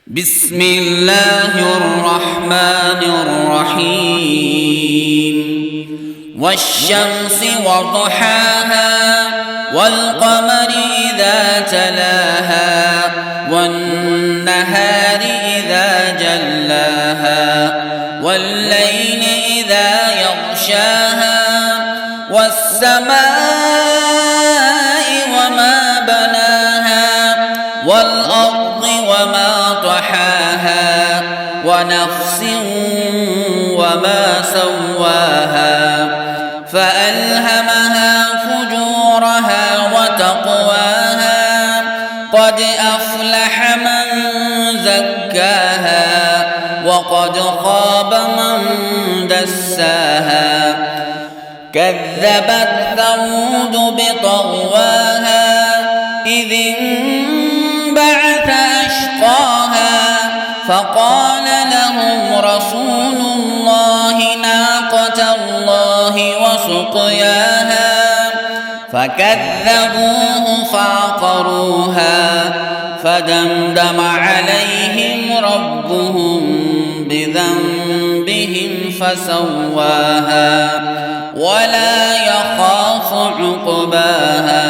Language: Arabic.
بسم الله الرحمن الرحيم والشمس وضحاها والقمر إذا تلاها والنهار إذا جلاها والليل إذا يغشاها والسماء وما بناها والأرض وما طحاها ونفس وما سواها فألهمها فجورها وتقواها قد أفلح من زكاها وقد خاب من دساها كذبت ثمود بطغواها إذ انبعث أشقاها فقال لهم رسول الله ناقة الله وسقياها فكذبوه فعقروها فدمدم عليهم ربهم بذنبهم فسواها ولا يخاف عقباها.